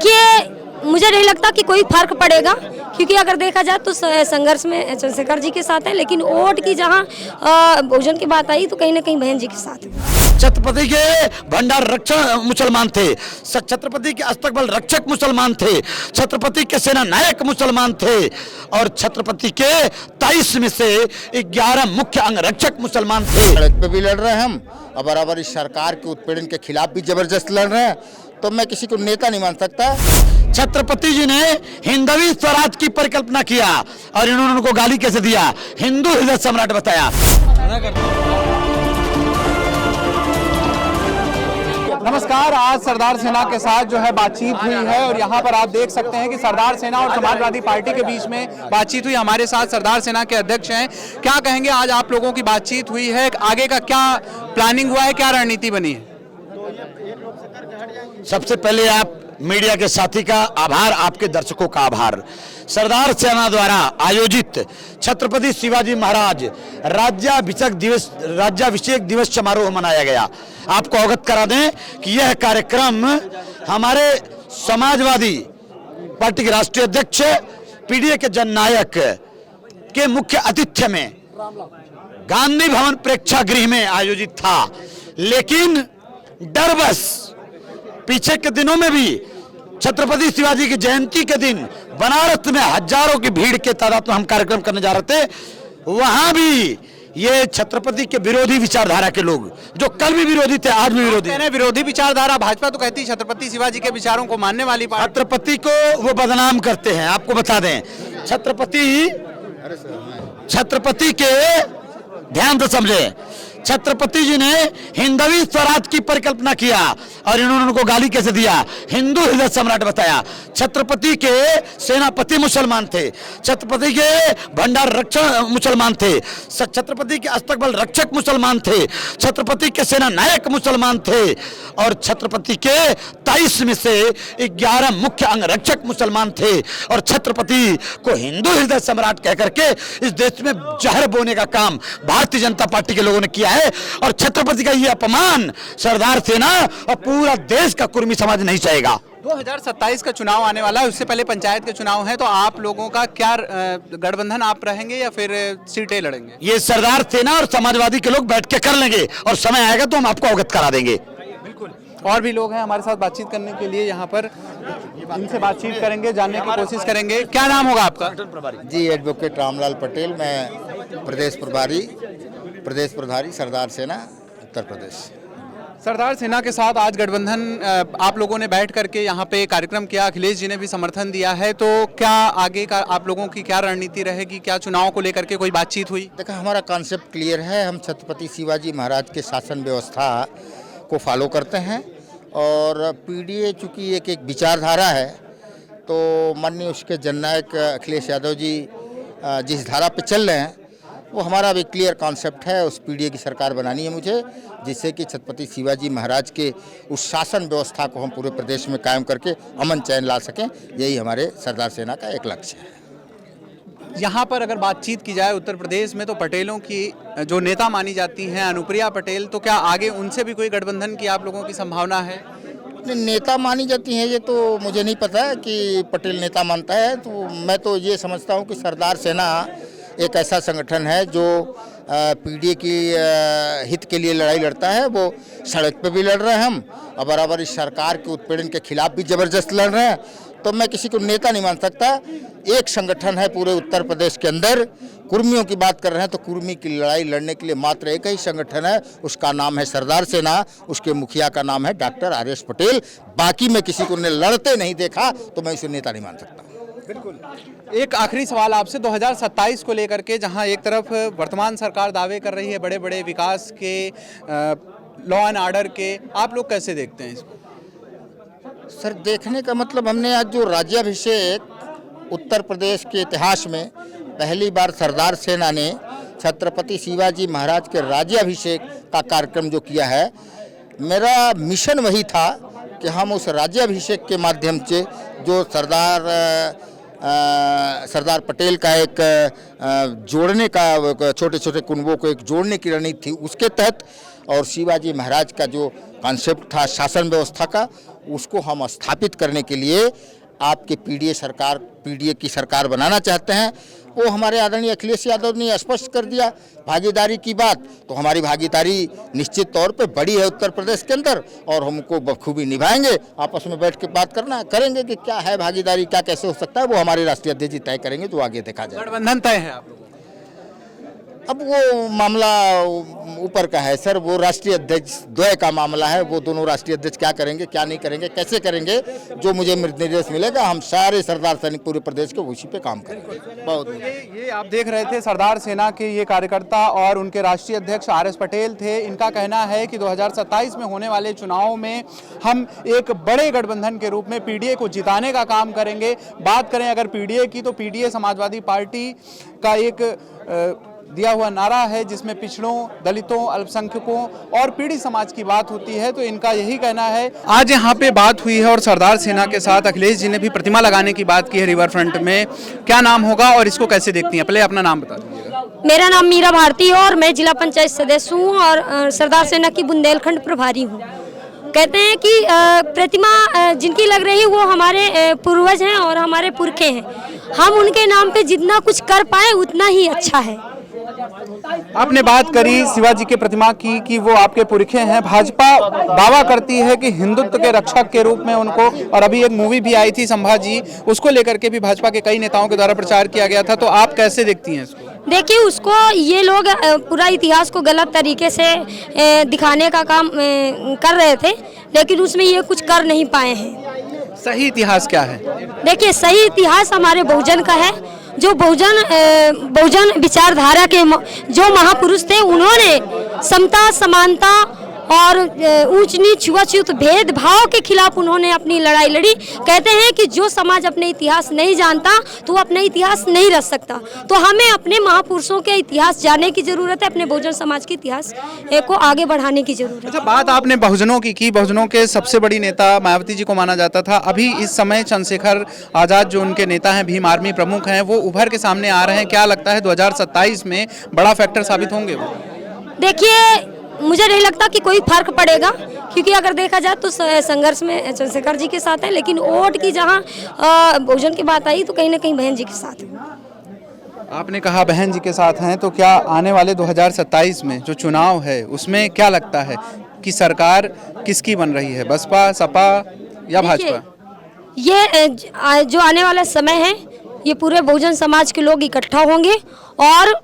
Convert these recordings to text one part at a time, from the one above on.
देखिए, मुझे नहीं लगता कि कोई फर्क पड़ेगा, क्योंकि अगर देखा जाए तो संघर्ष में चंद्रशेखर जी के साथ है, लेकिन वोट की जहाँ बहुजन की बात आई तो कहीं ना कहीं बहन जी के साथ है। छत्रपति के भंडार रक्षक मुसलमान थे, छत्रपति के अस्तकबल रक्षक मुसलमान थे, छत्रपति के सेना नायक मुसलमान थे और छत्रपति के 23 में से 11 मुख्य अंग रक्षक मुसलमान थे। सड़क पे भी लड़ रहे हैं हम और बराबर इस सरकार के उत्पीड़न के खिलाफ भी जबरदस्त लड़ रहे हैं, तो मैं किसी को नेता नहीं मान सकता। छत्रपति जी ने हिंदवी स्वराज की परिकल्पना किया और इन्होंने उनको गाली कैसे दिया, हिंदू हृदय सम्राट बताया। नमस्कार, आज सरदार सेना के साथ जो है बातचीत हुई है और यहाँ पर आप देख सकते हैं कि सरदार सेना और समाजवादी पार्टी के बीच में बातचीत हुई। हमारे साथ सरदार सेना के अध्यक्ष हैं। क्या कहेंगे, आज आप लोगों की बातचीत हुई है, आगे का क्या प्लानिंग हुआ है, क्या रणनीति बनी है? सबसे पहले आप मीडिया के साथी का आभार, आपके दर्शकों का आभार। सरदार सेना द्वारा आयोजित छत्रपति शिवाजी महाराज राज्याभिषेक दिवस समारोह मनाया गया। आपको अवगत करा दें कि यह कार्यक्रम हमारे समाजवादी पार्टी के राष्ट्रीय अध्यक्ष पीडीए के जननायक के मुख्य आतिथ्य में गांधी भवन प्रेक्षागृह में आयोजित था, लेकिन डरबस पीछे के दिनों में भी छत्रपति शिवाजी की जयंती के दिन बनारस में हजारों की भीड़ के तादाद में हम कार्यक्रम करने जा रहे थे, वहां भी ये छत्रपति के विरोधी विचारधारा के लोग, जो कल भी विरोधी थे आज भी विरोधी है। विरोधी विचारधारा, भाजपा तो कहती है छत्रपति शिवाजी के विचारों को मानने वाली पार्टी। छत्रपति को वो बदनाम करते हैं। आपको बता दें, छत्रपति के ध्यान से समझे, छत्रपति जी ने हिंदवी स्वराज की परिकल्पना किया और इन्होंने उनको गाली कैसे दिया, हिंदू हृदय सम्राट बताया। छत्रपति के सेनापति मुसलमान थे, छत्रपति के भंडार रक्षक मुसलमान थे, छत्रपति के अस्तकबल रक्षक मुसलमान थे, छत्रपति के सेना नायक मुसलमान थे और छत्रपति के 23 में से 11 मुख्य अंग रक्षक मुसलमान थे और छत्रपति को हिंदू हृदय सम्राट कह करके इस देश में जहर बोने का काम भारतीय जनता पार्टी के लोगों ने किया है और छत्रपति का यह अपमान सरदार सेना और पूरा देश का कुर्मी समाज नहीं चाहेगा। 2027 का चुनाव आने वाला है, उससे पहले पंचायत के चुनाव है, तो आप लोगों का क्या गठबंधन आप रहेंगे या फिर सीटें लड़ेंगे? ये सरदार सेना और समाजवादी के लोग बैठ के कर लेंगे और समय आएगा तो हम आपको अवगत करा देंगे। बिल्कुल। और भी लोग हैं हमारे साथ बातचीत करने के लिए यहाँ पर, इनसे बातचीत करेंगे, जानने की कोशिश करेंगे। क्या नाम होगा आपका? जी, एडवोकेट रामलाल पटेल, मैं प्रदेश प्रभारी सरदार सेना उत्तर प्रदेश। सरदार सेना के साथ आज गठबंधन आप लोगों ने बैठ करके यहाँ पे कार्यक्रम किया, अखिलेश जी ने भी समर्थन दिया है, तो क्या आगे का आप लोगों की क्या रणनीति रहेगी? क्या चुनाव को लेकर के कोई बातचीत हुई? देखा, हमारा कॉन्सेप्ट क्लियर है। हम छत्रपति शिवाजी महाराज के शासन व्यवस्था को फॉलो करते हैं और पीडीए चूँकि एक विचारधारा है, तो माननीय उसके जननायक अखिलेश यादव जी जिस धारा पे चल रहे हैं वो हमारा भी क्लियर कॉन्सेप्ट है। उस पीडीए की सरकार बनानी है मुझे, जिससे कि छत्रपति शिवाजी महाराज के उस शासन व्यवस्था को हम पूरे प्रदेश में कायम करके अमन चैन ला सकें। यही हमारे सरदार सेना का एक लक्ष्य है। यहाँ पर अगर बातचीत की जाए उत्तर प्रदेश में, तो पटेलों की जो नेता मानी जाती हैं अनुप्रिया पटेल, तो क्या आगे उनसे भी कोई गठबंधन की आप लोगों की संभावना है? नेता मानी जाती हैं ये तो मुझे नहीं पता कि पटेल नेता मानता है, तो मैं तो ये समझता हूँ कि सरदार सेना एक ऐसा संगठन है जो पीडीए की हित के लिए लड़ाई लड़ता है। वो सड़क पे भी लड़ रहे हैं हम और बराबर इस सरकार के उत्पीड़न के खिलाफ भी जबरदस्त लड़ रहे हैं, तो मैं किसी को नेता नहीं मान सकता। एक संगठन है पूरे उत्तर प्रदेश के अंदर, कुर्मियों की बात कर रहे हैं तो कुर्मी की लड़ाई लड़ने के लिए मात्र एक ही संगठन है, उसका नाम है सरदार सेना, उसके मुखिया का नाम है डॉक्टर आर.एस. पटेल। बाकी मैं किसी को लड़ते नहीं देखा तो मैं इसे नेता नहीं मान सकता। बिल्कुल। एक आखिरी सवाल आपसे, 2027 को लेकर के, जहां एक तरफ वर्तमान सरकार दावे कर रही है बड़े बड़े विकास के, लॉ एंड ऑर्डर के, आप लोग कैसे देखते हैं इसको? सर, देखने का मतलब, हमने आज जो राज्याभिषेक उत्तर प्रदेश के इतिहास में पहली बार सरदार सेना ने छत्रपति शिवाजी महाराज के राज्याभिषेक का कार्यक्रम जो किया है, मेरा मिशन वही था कि हम उस राज्याभिषेक के माध्यम से जो सरदार पटेल का एक जोड़ने का, छोटे छोटे कुनबों को एक जोड़ने की रणनीति थी, उसके तहत और शिवाजी महाराज का जो कॉन्सेप्ट था शासन व्यवस्था का, उसको हम स्थापित करने के लिए आपके पीडीए की सरकार बनाना चाहते हैं। वो हमारे आदरणीय अखिलेश यादव ने स्पष्ट कर दिया भागीदारी की बात, तो हमारी भागीदारी निश्चित तौर पे बड़ी है उत्तर प्रदेश के अंदर, और हमको बखूबी निभाएंगे। आपस में बैठ के बात करेंगे कि क्या है भागीदारी, क्या कैसे हो सकता है, वो हमारे राष्ट्रीय अध्यक्ष जी तय करेंगे, जो आगे देखा जाए। गठबंधन तय है आप लोगों का? अब वो मामला ऊपर का है सर, वो राष्ट्रीय अध्यक्ष द्वय का मामला है। वो दोनों राष्ट्रीय अध्यक्ष क्या करेंगे, क्या नहीं करेंगे, कैसे करेंगे, जो मुझे निर्देश मिलेगा, हम सारे सरदार सैनिक पूरे प्रदेश के उसी पे काम करेंगे। बहुत ये आप देख रहे थे सरदार सेना के ये कार्यकर्ता और उनके राष्ट्रीय अध्यक्ष RS पटेल थे। इनका कहना है कि 2027 में होने वाले चुनाव में हम एक बड़े गठबंधन के रूप में पीडीए को जिताने का काम करेंगे। बात करें अगर पीडीए की, तो पीडीए समाजवादी पार्टी का एक दिया हुआ नारा है जिसमें पिछड़ों, दलितों, अल्पसंख्यकों और पीढ़ी समाज की बात होती है, तो इनका यही कहना है। आज यहाँ पे बात हुई है और सरदार सेना के साथ अखिलेश जी ने भी प्रतिमा लगाने की बात की है रिवर फ्रंट में। क्या नाम होगा और इसको कैसे देखती हैं? पहले अपना नाम बता दीजिएगा। मेरा नाम मीरा भारती है और मैं जिला पंचायत सदस्य हूँ और सरदार सेना की बुंदेलखंड प्रभारी हूँ। कहते हैं कि प्रतिमा जिनकी लग रही है वो हमारे पूर्वज हैं और हमारे पुरखे हैं। हम उनके नाम पे जितना कुछ कर पाए उतना ही अच्छा है। आपने बात करी शिवाजी के प्रतिमा की कि वो आपके पुरखे हैं। भाजपा दावा करती है कि हिंदुत्व के रक्षक के रूप में उनको, और अभी एक मूवी भी आई थी संभाजी, उसको लेकर के भी भाजपा के कई नेताओं के द्वारा प्रचार किया गया था, तो आप कैसे देखती हैं इसको? देखिए, उसको ये लोग पूरा इतिहास को गलत तरीके से दिखाने का काम कर रहे थे, लेकिन उसमें ये कुछ कर नहीं पाए हैं। सही इतिहास क्या है? देखिए, सही इतिहास हमारे बहुजन का है। जो बहुजन विचारधारा के जो महापुरुष थे, उन्होंने समता, समानता और ऊंच नीच, छुआछूत, भेदभाव के खिलाफ उन्होंने अपनी लड़ाई लड़ी। कहते हैं कि जो समाज अपने इतिहास नहीं जानता तो वो अपना इतिहास नहीं रच सकता। तो हमें अपने महापुरुषों के इतिहास जानने की जरूरत है, अपने बहुजन समाज के इतिहास को आगे बढ़ाने की जरूरत है। अच्छा, बात आपने बहुजनों की बहुजनों के सबसे बड़ी नेता मायावती जी को माना जाता था। अभी इस समय चंद्रशेखर आजाद जो उनके नेता हैं, भीम आर्मी प्रमुख हैं, वो उभर के सामने आ रहे हैं। क्या लगता है 2027 में बड़ा फैक्टर साबित होंगे वो? देखिए, मुझे नहीं लगता कि कोई फर्क पड़ेगा, क्योंकि अगर देखा जाए तो संघर्ष में चंद्रशेखर जी के साथ है, लेकिन वोट की जहां बहुजन की बात आई तो कहीं ना कहीं बहन जी के साथ है। आपने कहा बहन जी के साथ हैं, तो क्या आने वाले 2027 में जो चुनाव है उसमें क्या लगता है कि सरकार किसकी बन रही है, बसपा, सपा या भाजपा? ये जो आने वाला समय है, ये पूरे बहुजन समाज के लोग इकट्ठा होंगे और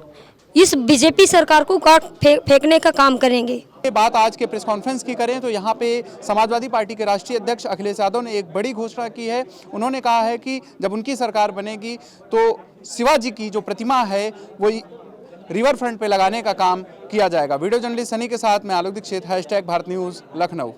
इस बीजेपी सरकार को काट फेंकने का काम करेंगे। बात आज के प्रेस कॉन्फ्रेंस की करें तो यहाँ पे समाजवादी पार्टी के राष्ट्रीय अध्यक्ष अखिलेश यादव ने एक बड़ी घोषणा की है। उन्होंने कहा है कि जब उनकी सरकार बनेगी तो शिवाजी की जो प्रतिमा है वो रिवर फ्रंट पे लगाने का काम किया जाएगा। वीडियो जर्नलिस्ट सनी के साथ मैं आलोक दीक्षित, #भारत न्यूज़ लखनऊ।